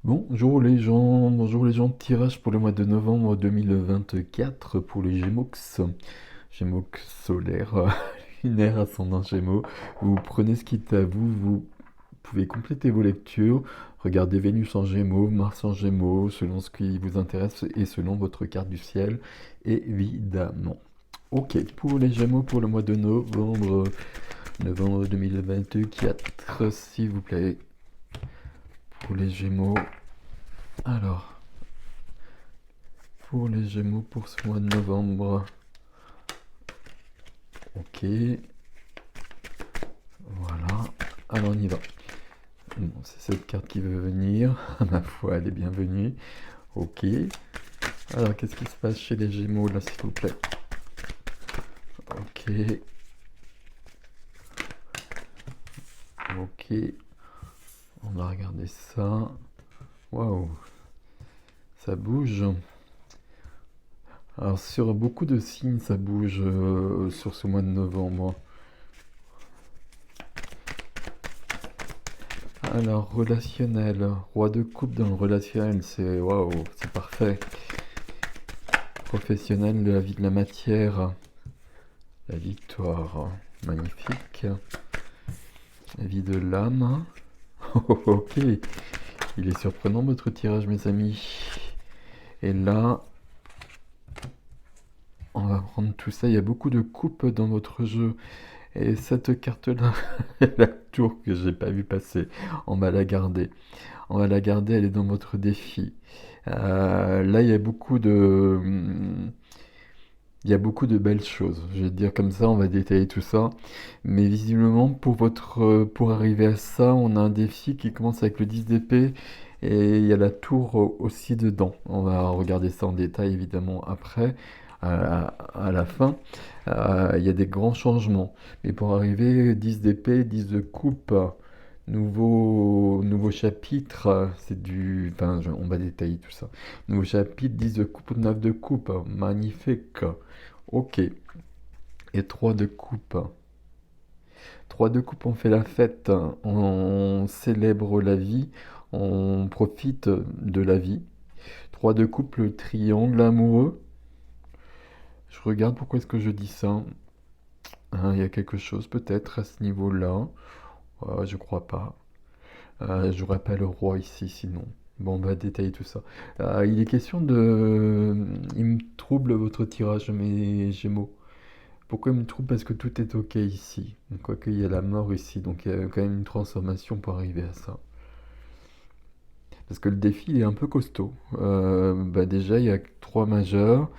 Bonjour les gens, tirage pour le mois de novembre 2024 pour les Gémeaux, Gémeaux solaire, lunaire, ascendant Gémeaux. Vous prenez ce qui est à vous, vous pouvez compléter vos lectures, regardez Vénus en Gémeaux, Mars en Gémeaux, selon ce qui vous intéresse et selon votre carte du ciel, évidemment. Ok, pour les Gémeaux pour le mois de novembre 2024, s'il vous plaît, pour les Gémeaux. Alors, pour les Gémeaux pour ce mois de novembre. Ok, voilà. Alors on y va. Bon, c'est cette carte qui veut venir. Ma foi, elle est bienvenue. Ok. Alors, qu'est-ce qui se passe chez les Gémeaux là, s'il vous plaît? Ok. Ok. On va regarder ça. Waouh, ça bouge. Alors, sur beaucoup de signes, ça bouge sur ce mois de novembre. Alors, relationnel, roi de coupe dans le relationnel, c'est waouh, c'est parfait. Professionnel de la vie de la matière, la victoire, magnifique. La vie de l'âme, ok, il est surprenant votre tirage, mes amis. Et là, on va prendre tout ça. Il y a beaucoup de coupes dans votre jeu. Et cette carte-là, la tour que j'ai pas vu passer, on va la garder. On va la garder, elle est dans votre défi. Là, il y a beaucoup de belles choses. Je vais te dire comme ça, on va détailler tout ça. Mais visiblement, pour arriver à ça, on a un défi qui commence avec le 10 d'épée et il y a la tour aussi dedans. On va regarder ça en détail évidemment après, à la fin. Il y a des grands changements. Mais pour arriver, 10 d'épée, 10 de coupe. Nouveau chapitre, on va détailler tout ça. Nouveau chapitre, 10 de coupe, 9 de coupe, magnifique. Ok, et 3 de coupe. 3 de coupe, on fait la fête, on célèbre la vie, on profite de la vie. 3 de coupe, le triangle amoureux. Je regarde pourquoi est-ce que je dis ça. Il y a quelque chose peut-être à ce niveau-là. Je crois pas. J'aurais pas le roi ici sinon. Bon, on va détailler tout ça. Il est question de... Il me trouble votre tirage, mes Gémeaux. Pourquoi il me trouble? Parce que tout est ok ici. Quoique il y a la mort ici, donc il y a quand même une transformation pour arriver à ça. Parce que le défi, il est un peu costaud. Déjà, il y a 3 majeurs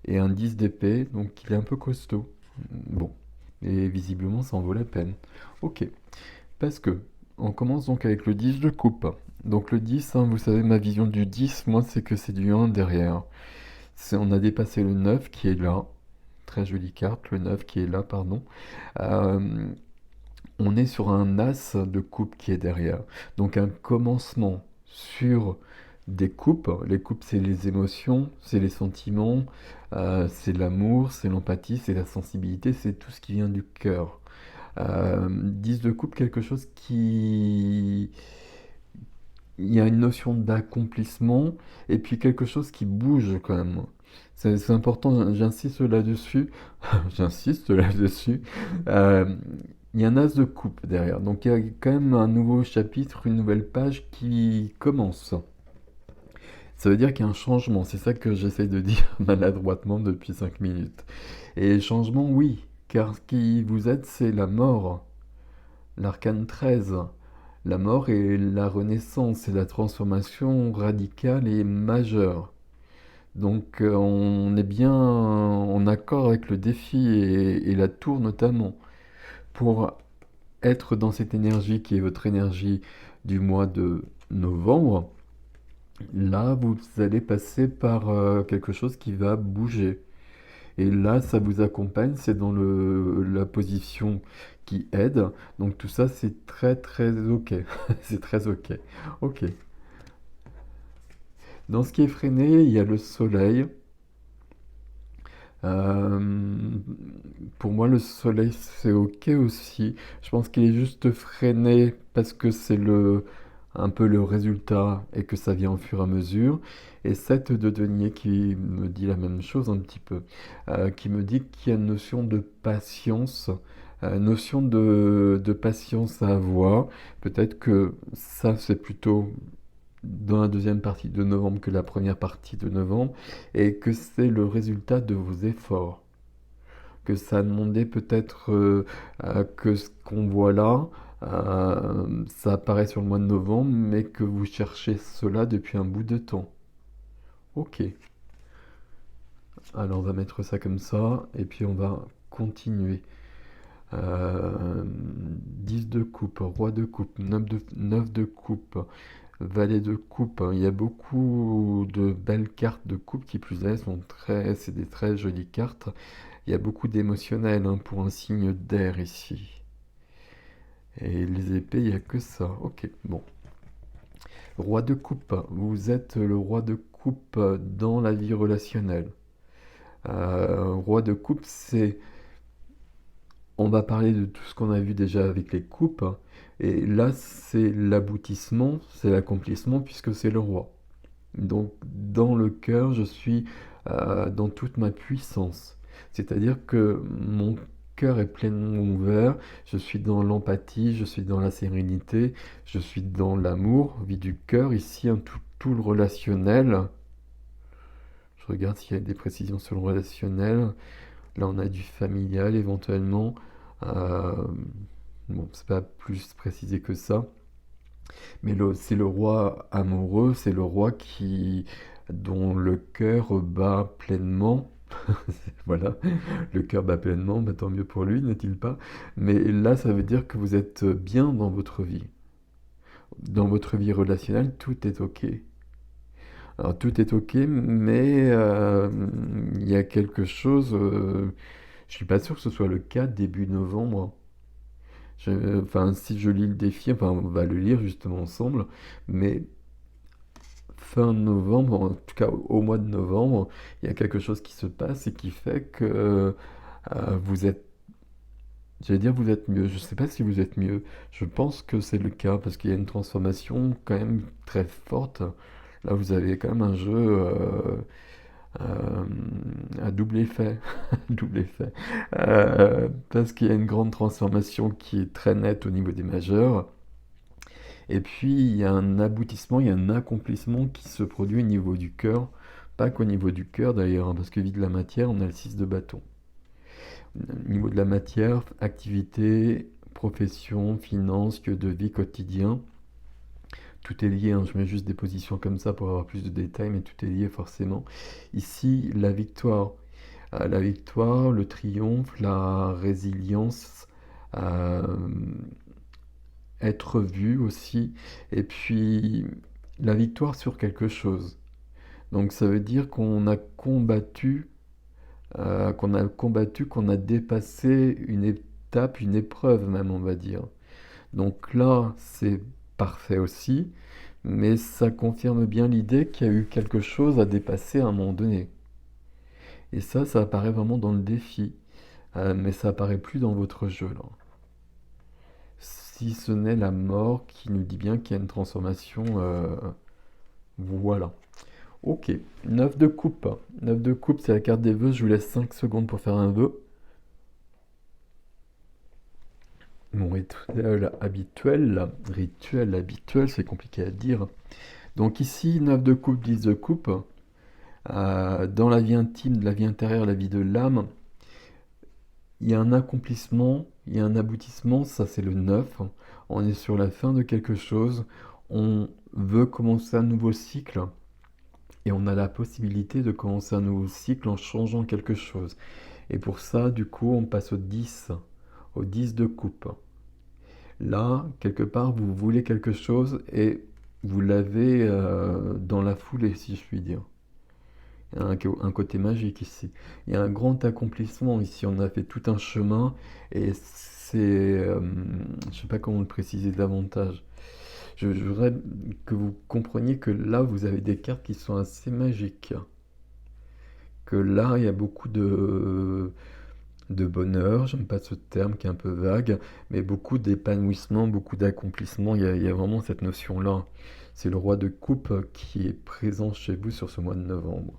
et un 10 d'épée, donc il est un peu costaud. Bon. Et visiblement, ça en vaut la peine. Ok. Parce que, on commence donc avec le 10 de coupe. Donc le 10, hein, vous savez, ma vision du 10, moi, c'est que c'est du 1 derrière. On a dépassé le 9 qui est là. Très jolie carte, le 9 qui est là, pardon. Euh, on est sur un as de coupe qui est derrière. Donc un commencement sur des coupes. Les coupes, c'est les émotions, c'est les sentiments, c'est l'amour, c'est l'empathie, c'est la sensibilité, c'est tout ce qui vient du cœur. 10 de coupe, quelque chose qui... Il y a une notion d'accomplissement et puis quelque chose qui bouge quand même. C'est important, j'insiste là-dessus. J'insiste là-dessus. Euh, il y a un as de coupe derrière. Donc il y a quand même un nouveau chapitre, une nouvelle page qui commence. Ça veut dire qu'il y a un changement. C'est ça que j'essaie de dire maladroitement depuis 5 minutes. Et changement, oui. Car ce qui vous aide, c'est la mort. L'arcane 13. La mort et la renaissance et la transformation radicale et majeure. Donc on est bien en accord avec le défi et la tour notamment. Pour être dans cette énergie qui est votre énergie du mois de novembre, là vous allez passer par quelque chose qui va bouger. Et là, ça vous accompagne, c'est dans la position qui aide. Donc tout ça, c'est très très ok. C'est très ok. Ok. Dans ce qui est freiné, il y a le soleil. Euh, pour moi, le soleil, c'est ok aussi. Je pense qu'il est juste freiné parce que c'est un peu le résultat et que ça vient au fur et à mesure. Et 7 de denier qui me dit la même chose un petit peu, qui me dit qu'il y a une notion de patience, notion de patience à avoir. Peut-être que ça, c'est plutôt dans la deuxième partie de novembre que la première partie de novembre, et que c'est le résultat de vos efforts. Que ça a demandé peut-être que ce qu'on voit là, ça apparaît sur le mois de novembre, mais que vous cherchez cela depuis un bout de temps. Ok, alors on va mettre ça comme ça, et puis on va continuer. 10 de coupe, roi de coupe, 9 de coupe, valet de coupe. Il y a beaucoup de belles cartes de coupe qui plus est, c'est des très jolies cartes. Il y a beaucoup d'émotionnel hein, pour un signe d'air ici. Et les épées, il n'y a que ça. Ok, bon. Roi de coupe, vous êtes le roi de coupe dans la vie relationnelle. Roi de coupe, c'est... On va parler de tout ce qu'on a vu déjà avec les coupes. Et là, c'est l'aboutissement, c'est l'accomplissement, puisque c'est le roi. Donc, dans le cœur, je suis dans toute ma puissance. C'est-à-dire que mon cœur est pleinement ouvert, je suis dans l'empathie, je suis dans la sérénité, je suis dans l'amour, vie du cœur, ici, hein, tout le relationnel. Je regarde s'il y a des précisions sur le relationnel. Là, on a du familial éventuellement. Euh, bon, c'est pas plus précisé que ça. Mais c'est le roi amoureux, c'est le roi dont le cœur bat pleinement. Voilà, le cœur bat pleinement, bah, tant mieux pour lui, n'est-il pas? Mais là, ça veut dire que vous êtes bien dans votre vie. Dans votre vie relationnelle, tout est OK. Alors, tout est OK, mais il y a quelque chose. Je suis pas sûr que ce soit le cas début novembre. Enfin, si je lis le défi, enfin, on va le lire justement ensemble, mais fin novembre, en tout cas au mois de novembre, il y a quelque chose qui se passe et qui fait que vous êtes, j'allais dire vous êtes mieux. Je ne sais pas si vous êtes mieux. Je pense que c'est le cas parce qu'il y a une transformation quand même très forte. Là, vous avez quand même un jeu euh, à double effet, double effet, parce qu'il y a une grande transformation qui est très nette au niveau des majeurs. Et puis, il y a un aboutissement, il y a un accomplissement qui se produit au niveau du cœur. Pas qu'au niveau du cœur d'ailleurs, hein, parce que vie de la matière, on a le 6 de bâton. Au niveau de la matière, activité, profession, finance, lieu de vie quotidien, tout est lié. Hein, je mets juste des positions comme ça pour avoir plus de détails, mais tout est lié forcément. Ici, la victoire. La victoire, le triomphe, la résilience, euh, être vu aussi, et puis la victoire sur quelque chose. Donc ça veut dire qu'on a dépassé une étape, une épreuve même, on va dire. Donc là, c'est parfait aussi, mais ça confirme bien l'idée qu'il y a eu quelque chose à dépasser à un moment donné. Et ça apparaît vraiment dans le défi, mais ça apparaît plus dans votre jeu là. Si ce n'est la mort qui nous dit bien qu'il y a une transformation, voilà. Ok, 9 de coupe. 9 de coupe, c'est la carte des vœux. Je vous laisse 5 secondes pour faire un vœu. Mon rituel habituel, c'est compliqué à dire. Donc ici, 9 de coupe, 10 de coupe. Dans la vie intime, la vie intérieure, la vie de l'âme, il y a un accomplissement, il y a un aboutissement, ça c'est le 9. On est sur la fin de quelque chose. On veut commencer un nouveau cycle. Et on a la possibilité de commencer un nouveau cycle en changeant quelque chose. Et pour ça, du coup, on passe au 10 de coupe. Là, quelque part, vous voulez quelque chose et vous l'avez dans la foulée, si je puis dire. Il y a un côté magique ici. Il y a un grand accomplissement ici. On a fait tout un chemin et je ne sais pas comment le préciser davantage. Je voudrais que vous compreniez que là, vous avez des cartes qui sont assez magiques. Que là, il y a beaucoup de bonheur, j'aime pas ce terme qui est un peu vague, mais beaucoup d'épanouissement, beaucoup d'accomplissement, il y a vraiment cette notion-là. C'est le roi de coupe qui est présent chez vous sur ce mois de novembre.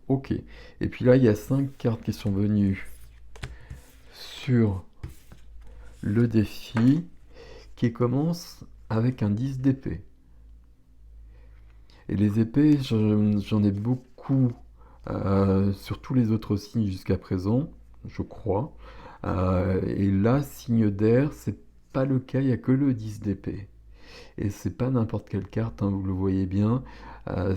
Ok. Et puis là, il y a 5 cartes qui sont venues sur le défi qui commence avec un 10 d'épée. Et les épées, j'en ai beaucoup sur tous les autres signes jusqu'à présent, je crois. Et là, signe d'air, c'est pas le cas, il n'y a que le 10 d'épée. Et c'est pas n'importe quelle carte, hein, vous le voyez bien.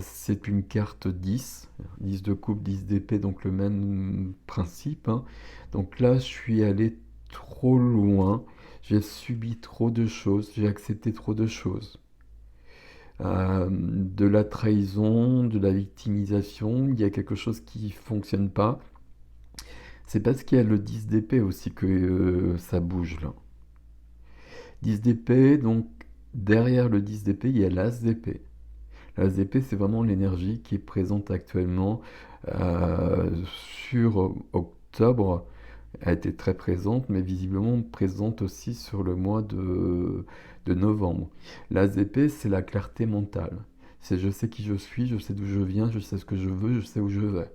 C'est une carte 10, 10 de coupe, 10 d'épée, donc le même principe, hein. Donc là, je suis allé trop loin, j'ai subi trop de choses, j'ai accepté trop de choses. De la trahison, de la victimisation, il y a quelque chose qui fonctionne pas. C'est parce qu'il y a le 10 d'épée aussi que ça bouge là. 10 d'épée, donc derrière le 10 d'épée, il y a l'as d'épée. L'as d'épée, c'est vraiment l'énergie qui est présente actuellement sur octobre. Elle a été très présente, mais visiblement présente aussi sur le mois de novembre. L'as d'épée, c'est la clarté mentale. C'est je sais qui je suis, je sais d'où je viens, je sais ce que je veux, je sais où je vais.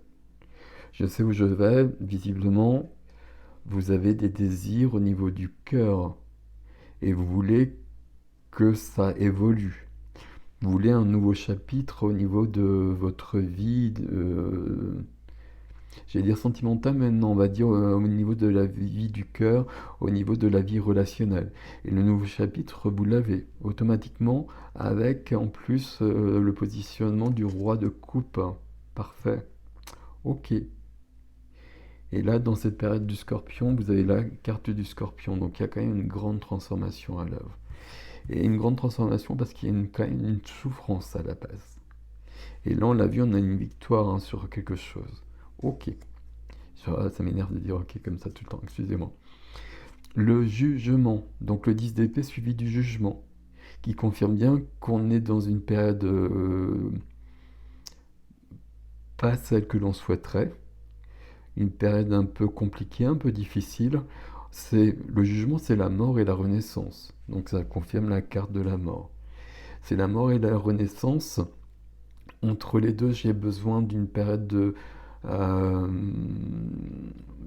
Je sais où je vais, visiblement, vous avez des désirs au niveau du cœur et vous voulez que ça évolue. Vous voulez un nouveau chapitre au niveau de votre vie, j'allais dire sentimentale, mais non, on va dire au niveau de la vie du cœur, au niveau de la vie relationnelle. Et le nouveau chapitre, vous l'avez automatiquement avec en plus le positionnement du roi de coupe. Parfait. Ok. Et là, dans cette période du scorpion, vous avez la carte du scorpion. Donc il y a quand même une grande transformation à l'œuvre. Et une grande transformation parce qu'il y a quand même une souffrance à la base. Et là, on l'a vu, on a une victoire hein, sur quelque chose. Ok. Ça m'énerve de dire ok comme ça tout le temps, excusez-moi. Le jugement, donc le 10 d'épée suivi du jugement, qui confirme bien qu'on est dans une période pas celle que l'on souhaiterait, une période un peu compliquée, un peu difficile. C'est le jugement, c'est la mort et la renaissance. Donc ça confirme la carte de la mort. C'est la mort et la renaissance. Entre les deux, j'ai besoin d'une période de euh,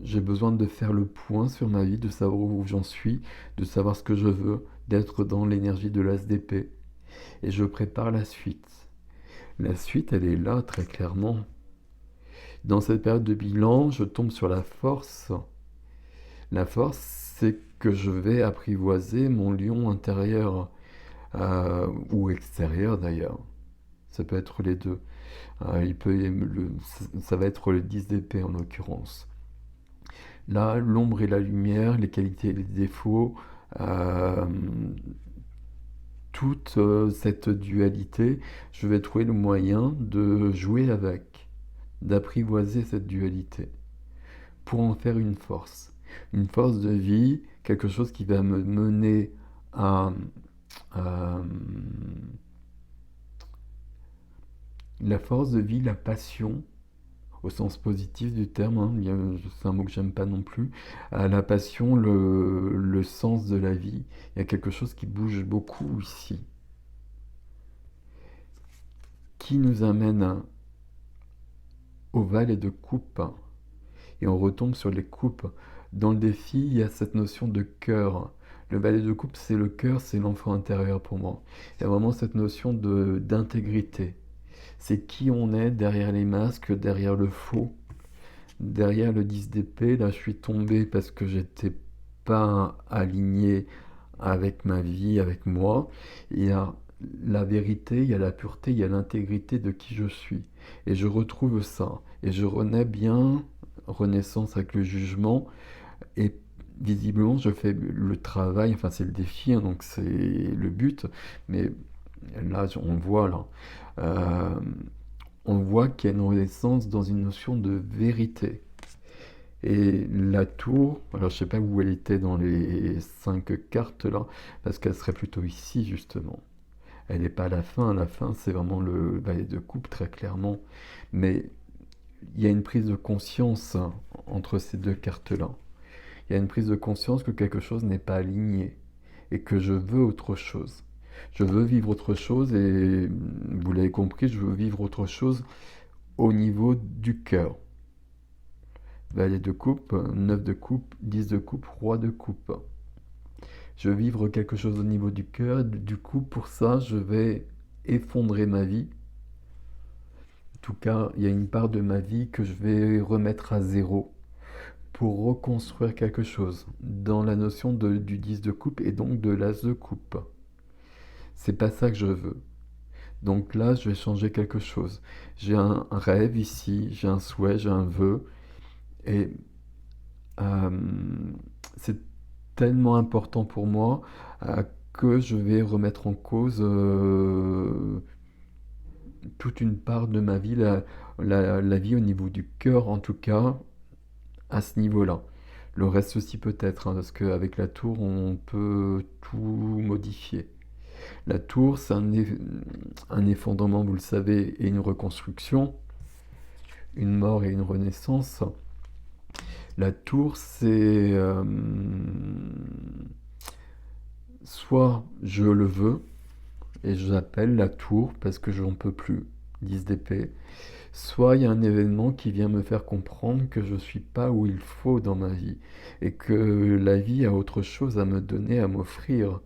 j'ai besoin de faire le point sur ma vie, de savoir où j'en suis, de savoir ce que je veux, d'être dans l'énergie de l'as d'épée. Et je prépare la suite. La suite, elle est là très clairement. Dans cette période de bilan, je tombe sur la force. La force, c'est que je vais apprivoiser mon lion intérieur ou extérieur d'ailleurs. Ça peut être les deux. Ça va être le 10 d'épée en l'occurrence. Là, l'ombre et la lumière, les qualités et les défauts, euh, toute cette dualité, je vais trouver le moyen de jouer avec, d'apprivoiser cette dualité pour en faire une force de vie, quelque chose qui va me mener à la force de vie, la passion, au sens positif du terme, hein, c'est un mot que j'aime pas non plus, à la passion, le sens de la vie. Il y a quelque chose qui bouge beaucoup ici, qui nous amène au valet de coupe, et on retombe sur les coupes. Dans le défi, il y a cette notion de cœur. Le valet de coupe, c'est le cœur, c'est l'enfant intérieur pour moi. Il y a vraiment cette notion d'intégrité. C'est qui on est derrière les masques, derrière le faux. Derrière le 10 d'épée, là je suis tombé parce que j'étais pas aligné avec ma vie, avec moi. Il y a la vérité, il y a la pureté, il y a l'intégrité de qui je suis. Et je retrouve ça. Et je renais bien, renaissance avec le jugement. Et visiblement, je fais le travail, enfin c'est le défi, hein, donc c'est le but. Mais là, on voit là. Euh, on voit qu'il y a une renaissance dans une notion de vérité. Et la tour, alors je sais pas où elle était dans les 5 cartes là, parce qu'elle serait plutôt ici justement. Elle n'est pas à la fin c'est vraiment le valet de coupe très clairement. Mais il y a une prise de conscience entre ces 2 cartes là. il y a une prise de conscience que quelque chose n'est pas aligné et que je veux autre chose. Je veux vivre autre chose et vous l'avez compris, je veux vivre autre chose au niveau du cœur. Valet de coupe, 9 de coupe, 10 de coupe, roi de coupe. Je veux vivre quelque chose au niveau du cœur, du coup pour ça je vais effondrer ma vie. En tout cas, il y a une part de ma vie que je vais remettre à zéro pour reconstruire quelque chose dans la notion du 10 de coupe et donc de l'as de coupe. C'est pas ça que je veux. Donc là, je vais changer quelque chose. J'ai un rêve ici, j'ai un souhait, j'ai un vœu. Et euh, c'est tellement important pour moi que je vais remettre en cause toute une part de ma vie, la vie au niveau du cœur en tout cas, à ce niveau-là. Le reste aussi peut-être, hein, parce qu'avec la tour, on peut tout modifier. La tour, c'est un effondrement, vous le savez, et une reconstruction, une mort et une renaissance. La tour, c'est soit je le veux, et j'appelle la tour parce que je n'en peux plus, 10 d'épée, soit il y a un événement qui vient me faire comprendre que je ne suis pas où il faut dans ma vie, et que la vie a autre chose à me donner, à m'offrir.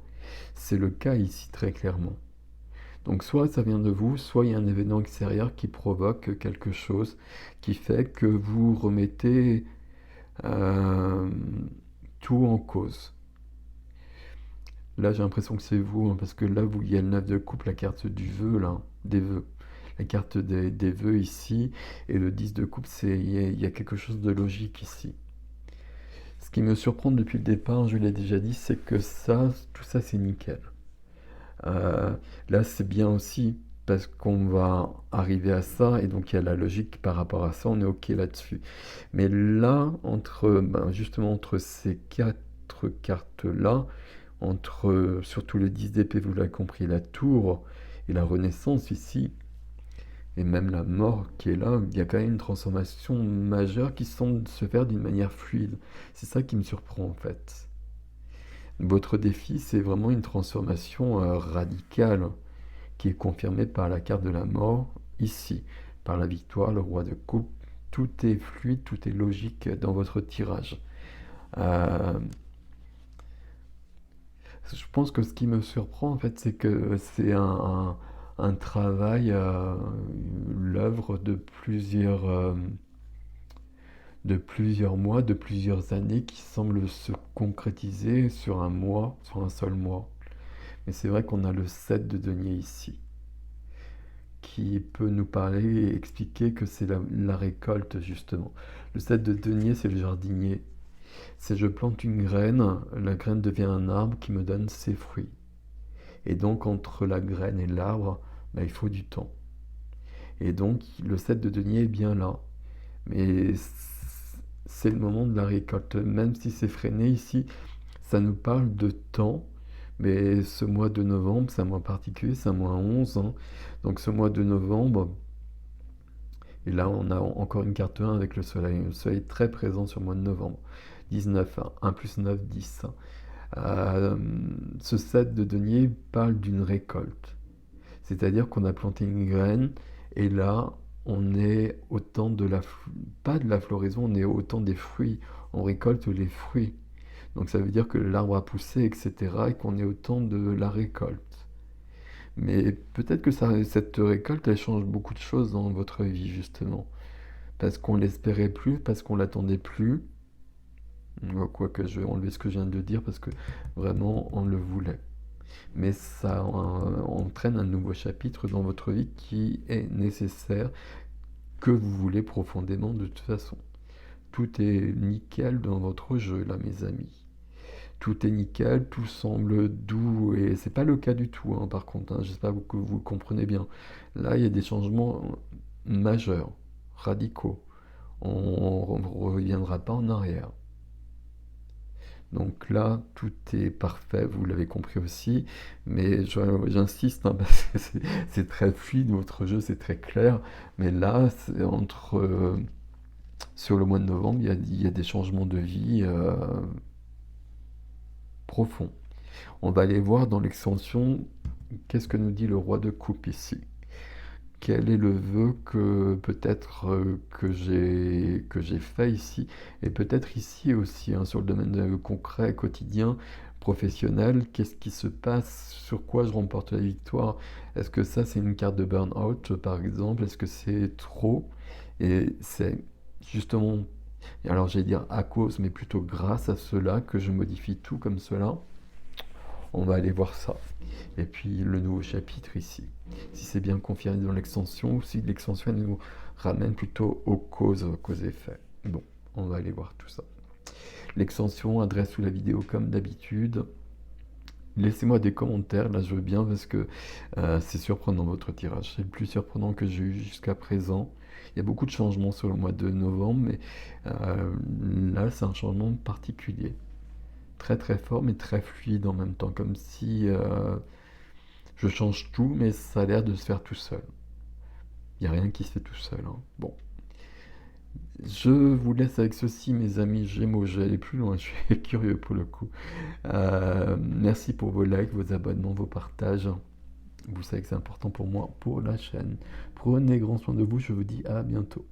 C'est le cas ici très clairement. Donc soit ça vient de vous, soit il y a un événement extérieur qui provoque quelque chose qui fait que vous remettez euh, tout en cause. Là j'ai l'impression que c'est vous, hein, parce que là il y a le 9 de coupe, la carte du vœu, là, des vœux. La carte des vœux ici, et le 10 de coupe, il y a quelque chose de logique ici. Ce qui me surprend depuis le départ, je l'ai déjà dit, c'est que ça, tout ça c'est nickel. Euh, Là, c'est bien aussi parce qu'on va arriver à ça et donc il y a la logique par rapport à ça, on est OK là-dessus. Mais là, justement entre ces quatre cartes-là, entre surtout le 10 d'épée, vous l'avez compris, la tour et la renaissance ici, et même la mort qui est là, il y a quand même une transformation majeure qui semble se faire d'une manière fluide. C'est ça qui me surprend en fait. Votre défi, c'est vraiment une transformation radicale qui est confirmée par la carte de la mort ici, par la victoire, le roi de coupe. Tout est fluide, tout est logique dans votre tirage. Euh, je pense que ce qui me surprend en fait, c'est que c'est un travail, l'œuvre de plusieurs mois, de plusieurs années qui semble se concrétiser sur un mois, sur un seul mois. Mais c'est vrai qu'on a le 7 de denier ici, qui peut nous parler et expliquer que c'est la récolte, justement. Le 7 de denier, c'est le jardinier. C'est je plante une graine, la graine devient un arbre qui me donne ses fruits. Et donc, entre la graine et l'arbre, il faut du temps. Et donc, le 7 de denier est bien là. Mais c'est le moment de la récolte. Même si c'est freiné ici, ça nous parle de temps. Mais ce mois de novembre, c'est un mois particulier, c'est un mois 11, hein. Donc ce mois de novembre, et là on a encore une carte 1 avec le soleil. Le soleil est très présent sur le mois de novembre. 19, hein. 1 plus 9, 10. Ce 7 de denier parle d'une récolte. C'est-à-dire qu'on a planté une graine et là on est au temps pas de la floraison, on est au temps des fruits. On récolte les fruits. Donc ça veut dire que l'arbre a poussé, etc. et qu'on est au temps de la récolte. Mais peut-être que cette récolte, elle change beaucoup de choses dans votre vie, justement. Parce qu'on l'espérait plus, parce qu'on l'attendait plus. Quoique je vais enlever ce que je viens de dire, parce que vraiment, on le voulait. Mais ça entraîne un nouveau chapitre dans votre vie qui est nécessaire, que vous voulez profondément de toute façon. Tout est nickel dans votre jeu, là, mes amis. Tout est nickel, tout semble doux, et c'est pas le cas du tout, hein, par contre, hein, j'espère que vous comprenez bien. Là, il y a des changements majeurs, radicaux. On ne reviendra pas en arrière. Donc là, tout est parfait, vous l'avez compris aussi, mais j'insiste, hein, parce que c'est très fluide, votre jeu c'est très clair, mais là, c'est entre sur le mois de novembre, il y a des changements de vie profonds. On va aller voir dans l'extension, qu'est-ce que nous dit le roi de coupe ici? Quel est le vœu que peut-être que j'ai fait ici, et peut-être ici aussi, hein, sur le domaine concret, quotidien, professionnel, qu'est-ce qui se passe, sur quoi je remporte la victoire? Est-ce que ça c'est une carte de burn-out par exemple? Est-ce que c'est trop? Et c'est justement, alors j'allais dire à cause, mais plutôt grâce à cela que je modifie tout comme cela. On va aller voir ça. Et puis le nouveau chapitre ici. Si c'est bien confirmé dans l'extension, ou si l'extension nous ramène plutôt aux causes-effets. Bon, on va aller voir tout ça. L'extension, adresse sous la vidéo comme d'habitude. Laissez-moi des commentaires, là je veux bien parce que c'est surprenant votre tirage. C'est le plus surprenant que j'ai eu jusqu'à présent. Il y a beaucoup de changements sur le mois de novembre, mais là c'est un changement particulier. Très très fort, mais très fluide en même temps, comme si je change tout, mais ça a l'air de se faire tout seul. Il n'y a rien qui se fait tout seul, hein. Bon. Je vous laisse avec ceci, mes amis Gémeaux. Je vais aller plus loin, je suis curieux pour le coup. Merci pour vos likes, vos abonnements, vos partages. Vous savez que c'est important pour moi, pour la chaîne. Prenez grand soin de vous, je vous dis à bientôt.